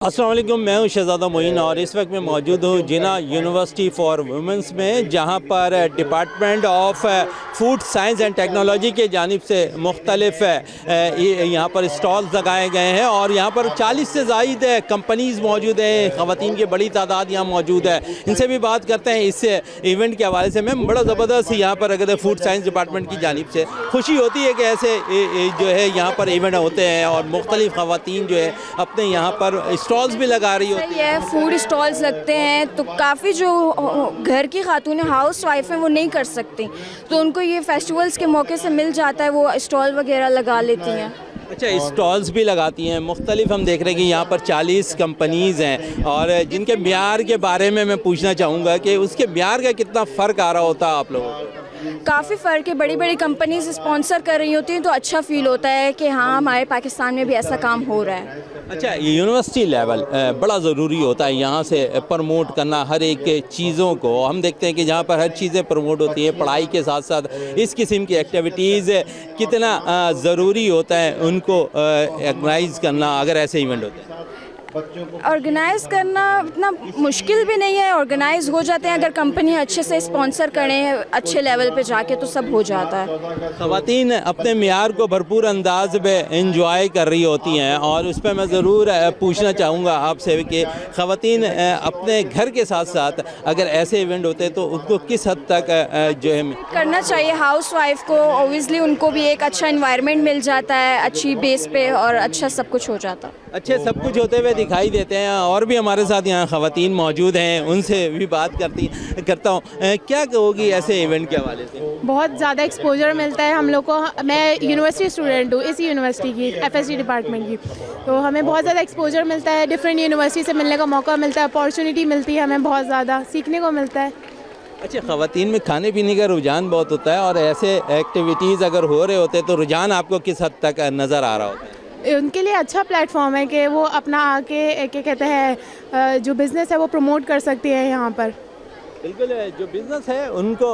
अस्सलाम वालेकुम, मैं हूं शहज़ादा मोइन और इस वक्त मैं मौजूद हूं जिना यूनिवर्सिटी फॉर वुमेंस में, जहां पर department of food science and technology के जानिब से मुख्तलिफ यहां पर स्टॉल्स लगाए गए हैं और यहां पर 40 से ज़ायद कंपनीज़ मौजूद हैं। ख़वातीन की बड़ी तादाद यहाँ मौजूद है। इनसे भी बात करते हैं इस इवेंट के हवाले से। मैम, बड़ा ज़बरदस्त यहाँ पर अगर फूड साइंस डिपार्टमेंट की जानिब से खुशी होती है कि ऐसे जो है यहाँ पर इवेंट होते हैं और मुख्तलिफ ख़वातीन जो है अपने यहाँ पर स्टॉल्स भी लगा रही होती है। फूड स्टॉल्स लगते हैं तो काफ़ी जो घर की खातून हाउस वाइफ हैं वो नहीं कर सकती, तो उनको ये फेस्टिवल्स के मौके से मिल जाता है, वो स्टॉल वगैरह लगा लेती हैं। अच्छा, स्टॉल्स भी लगाती हैं मुख्तलिफ। हम देख रहे हैं कि यहाँ पर 40 कंपनीज़ हैं और जिनके म्यार के बारे में मैं पूछना चाहूँगा कि उसके म्यार का कितना फ़र्क आ रहा होता है आप लोगों को? काफ़ी फ़र्क है। बड़ी बड़ी कंपनीज स्पॉन्सर कर रही होती हैं तो अच्छा फील होता है कि हाँ, हमारे पाकिस्तान में भी ऐसा काम हो रहा है। अच्छा, ये यूनिवर्सिटी लेवल बड़ा ज़रूरी होता है यहाँ से प्रमोट करना हर एक चीज़ों को। हम देखते हैं कि जहाँ पर हर चीज़ें प्रमोट होती हैं, पढ़ाई के साथ साथ इस किस्म की एक्टिविटीज़ कितना ज़रूरी होता है उनको ऑर्गेनाइज़ करना अगर ऐसे इवेंट होते हैं। ऑर्गेनाइज़ करना इतना मुश्किल भी नहीं है, ऑर्गेनाइज़ हो जाते हैं अगर कंपनी अच्छे से स्पॉन्सर करें अच्छे लेवल पे जाके तो सब हो जाता है। ख़वातीन अपने म्यार को भरपूर अंदाज में इंजॉय कर रही होती हैं और उस पर मैं ज़रूर पूछना चाहूँगा आपसे कि ख़वातीन अपने घर के साथ साथ अगर ऐसे इवेंट होते हैं तो उनको किस हद तक जो है करना चाहिए। हाउस वाइफ को ओबियसली उनको भी एक अच्छा इन्वायरमेंट मिल जाता है, अच्छी बेस पे, और अच्छा सब कुछ हो जाता है। अच्छे सब कुछ होते हुए दिखाई देते हैं। और भी हमारे साथ यहाँ ख़वातीन मौजूद हैं, उनसे भी बात करता हूँ। क्या कहोगी ऐसे इवेंट के हवाले से? बहुत ज़्यादा एक्सपोजर मिलता है हम लोग को। मैं यूनिवर्सिटी स्टूडेंट हूँ, इसी यूनिवर्सिटी की FSC डिपार्टमेंट की, तो हमें बहुत ज़्यादा एक्सपोजर मिलता है, डिफरेंट यूनिवर्सिटी से मिलने का मौका मिलता है, अपॉर्चुनिटी मिलती है, हमें बहुत ज़्यादा सीखने को मिलता है। अच्छा, ख़वातीन में खाने पीने का रुझान बहुत होता है और ऐसे एक्टिविटीज़ अगर हो रहे होते तो रुझान आपको किस हद तक नज़र आ रहा होता है? उनके लिए अच्छा प्लेटफॉर्म है कि वो अपना आके क्या कहते हैं जो बिज़नेस है वो प्रमोट कर सकती है यहाँ पर। बिल्कुल, जो बिज़नेस है उनको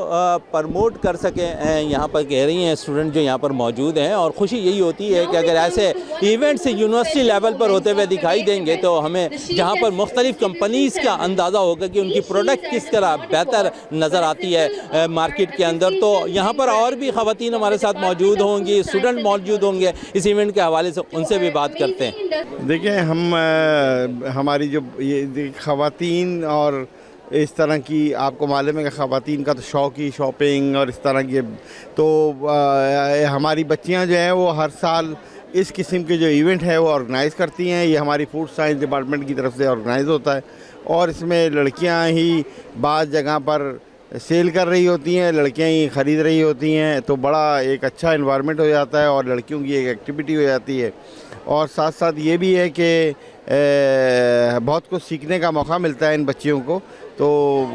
प्रमोट कर सकें, यहाँ पर कह रही हैं स्टूडेंट जो यहाँ पर मौजूद हैं। और ख़ुशी यही होती है कि अगर ऐसे इवेंट्स यूनिवर्सिटी लेवल पर होते हुए दिखाई देंगे तो हमें जहाँ पर मुख्तलिफ़ कंपनीज़ का अंदाज़ा होगा कि उनकी प्रोडक्ट किस तरह बेहतर नज़र आती है मार्केट के अंदर। तो यहाँ पर और भी ख़वातीन हमारे साथ मौजूद होंगी, स्टूडेंट मौजूद होंगे इस इवेंट के हवाले से, उनसे भी बात करते हैं। देखिए, हमारी जो ये ख़वातीन और इस तरह की, आपको मालूम है कि ख़वातीन का तो शौक़ ही शॉपिंग और इस तरह की, तो हमारी बच्चियां जो हैं वो हर साल इस किस्म के जो इवेंट है वो ऑर्गेनाइज़ करती हैं। ये हमारी फूड साइंस डिपार्टमेंट की तरफ से ऑर्गेनाइज़ होता है और इसमें लड़कियां ही बाज़ जगह पर सेल कर रही होती हैं, लड़कियां ही ख़रीद रही होती हैं, तो बड़ा एक अच्छा इन्वायरमेंट हो जाता है और लड़कियों की एक एक्टिविटी हो जाती है। और साथ साथ ये भी है कि बहुत कुछ सीखने का मौका मिलता है इन बच्चियों को। तो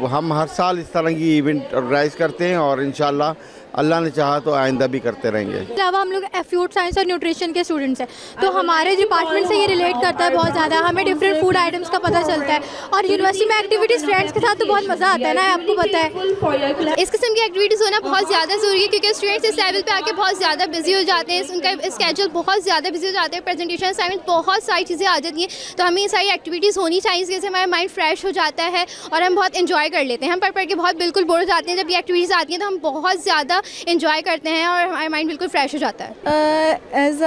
हम हर साल इस तरह की इवेंट ऑर्गेनाइज़ करते हैं और इंशाल्लाह अल्लाह ने चाहा तो आइंदा भी करते रहेंगे। अलावा हम लोग फूड साइंस और न्यूट्रिशन के स्टूडेंट्स हैं, तो हमारे डिपार्टमेंट से ये रिलेट करता है बहुत ज़्यादा। हमें डिफरेंट फूड आइटम्स का पता चलता है और यूनिवर्सिटी में एक्टिविटीज़ फ्रेंड्स के साथ तो बहुत मज़ा आता है ना, आपको पता है। इस किस्म की एक्टिविटीज़ होना बहुत ज़्यादा ज़रूरी है क्योंकि स्टूडेंट्स इस लेवल पे आके बहुत ज़्यादा बिजी हो जाते हैं, उनका स्केड्यूल बहुत ज़्यादा बिजी हो जाते हैं, प्रेजेंटेशन असाइनमेंट बहुत सारी चीज़ें आ जाती हैं। तो हमें ये सारी एक्टिविटीज़ होनी चाहिए जिससे हमारा माइंड फ्रेश हो जाता है और हम बहुत इन्जॉय कर लेते हैं। हम पढ़ के बहुत बिल्कुल बोर हो जाते हैं, जब ये एक्टिविटीज़ आती हैं तो हम बहुत ज़्यादा इन्जॉय करते हैं और हमारा माइंड बिल्कुल फ्रेश हो जाता है। एज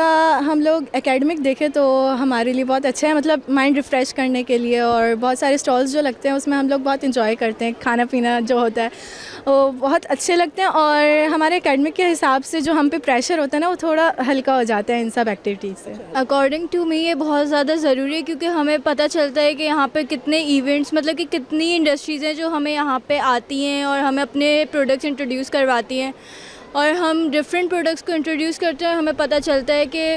हम लोग एकेडमिक देखें तो हमारे लिए बहुत अच्छा है, मतलब माइंड रिफ़्रेश करने के लिए। और बहुत सारे स्टॉल्स जो लगते हैं उसमें हम लोग बहुत इंजॉय करते हैं, खाना पीना जो होता है वो बहुत अच्छे लगते हैं और हमारे एकेडमिक के हिसाब से जो हम पे प्रेशर होता है ना वो थोड़ा हल्का हो जाता है इन सब एक्टिविटीज़ से। अकॉर्डिंग टू मी ये बहुत ज़्यादा ज़रूरी है क्योंकि हमें पता चलता है कि यहाँ पे कितने इवेंट्स, मतलब कि कितनी इंडस्ट्रीज़ हैं जो हमें यहाँ पे आती हैं और हमें अपने प्रोडक्ट्स इंट्रोड्यूस करवाती हैं और हम डिफरेंट प्रोडक्ट्स को इंट्रोड्यूस करते हैं। हमें पता चलता है कि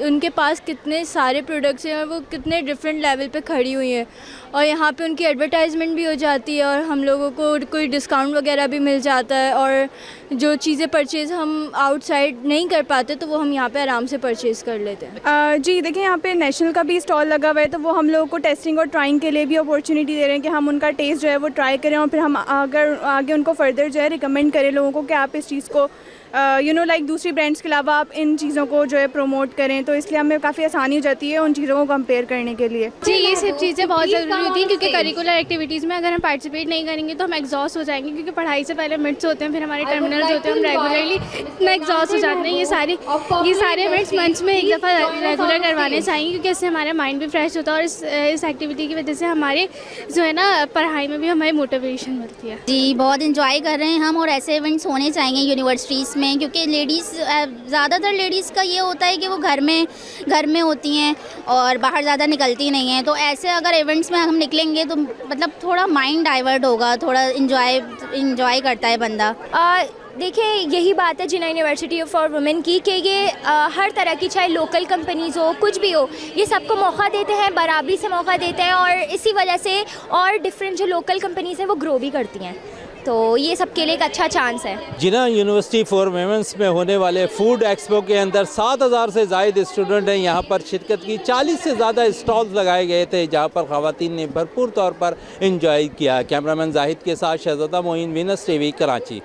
उनके पास कितने सारे प्रोडक्ट्स हैं और वो कितने डिफरेंट लेवल पे खड़ी हुई हैं और यहाँ पे उनकी एडवर्टाइजमेंट भी हो जाती है और हम लोगों को कोई डिस्काउंट वगैरह भी मिल जाता है और जो चीज़ें परचेज़ हम आउटसाइड नहीं कर पाते तो वो हम यहाँ पे आराम से परचेज़ कर लेते हैं। जी देखिए, यहाँ पे नेशनल का भी स्टॉल लगा हुआ है तो वो हम लोगों को टेस्टिंग और ट्राइंग के लिए भी अपॉर्चुनिटी दे रहे हैं कि हम उनका टेस्ट जो है वो ट्राई करें और फिर हम अगर आगे उनको फर्दर जो है रिकमेंड करें लोगों को कि आप इस चीज़ को लाइक दूसरी ब्रांड्स के अलावा आप इन चीज़ों को जो है प्रमोट करें, तो इसलिए हमें काफ़ी आसानी हो जाती है उन चीज़ों को कंपेयर करने के लिए। जी, ये सब चीज़ें बहुत ज़रूरी होती हैं क्योंकि करिकुलर एक्टिविटीज़ में अगर हम पार्टिसिपेट नहीं करेंगे तो हम एग्जॉस्ट हो जाएंगे, क्योंकि पढ़ाई से पहले मिड्स होते हैं, फिर हमारे टर्मिनल्स होते हैं, हम रेगुलरली इतना एग्जॉस्ट हो जाते हैं। ये सारे मिड्स मंच में एक दफ़ा रेगुलर करवाने चाहिए, क्योंकि इससे हमारा माइंड भी फ्रेश होता है और इस एक्टिविटी की वजह से हमारे जो है ना पढ़ाई में भी हमें मोटिवेशन मिलती है। जी, बहुत इंजॉय कर रहे हैं हम, और ऐसे इवेंट्स होने चाहिए यूनिवर्सिटीज़ में, क्योंकि लेडीज़ ज़्यादातर लेडीज़ का ये होता है कि वो घर में होती हैं और बाहर ज़्यादा निकलती नहीं हैं। तो ऐसे अगर इवेंट्स में हम निकलेंगे तो मतलब थोड़ा माइंड डाइवर्ट होगा, थोड़ा इंजॉय करता है बंदा। देखिए, यही बात है जिना यूनिवर्सिटी फॉर वुमेन की कि ये हर तरह की, चाहे लोकल कंपनीज़ हो, कुछ भी हो, ये सबको मौका देते हैं, बराबरी से मौका देते हैं, और इसी वजह से और डिफरेंट जो लोकल कंपनीज़ हैं वो ग्रो भी करती हैं। तो ये सबके लिए एक अच्छा चांस है। जिना यूनिवर्सिटी फॉर वुमेन्स में होने वाले फूड एक्सपो के अंदर 7000 से ज़ायद स्टूडेंट हैं यहाँ पर शिरकत की। 40 से ज़्यादा स्टॉल्स लगाए गए थे जहाँ पर ख़वातीन ने भरपूर तौर पर इंजॉय किया। कैमरामैन जाहिद के साथ शहजादा मोइन, वीनस टीवी, कराची।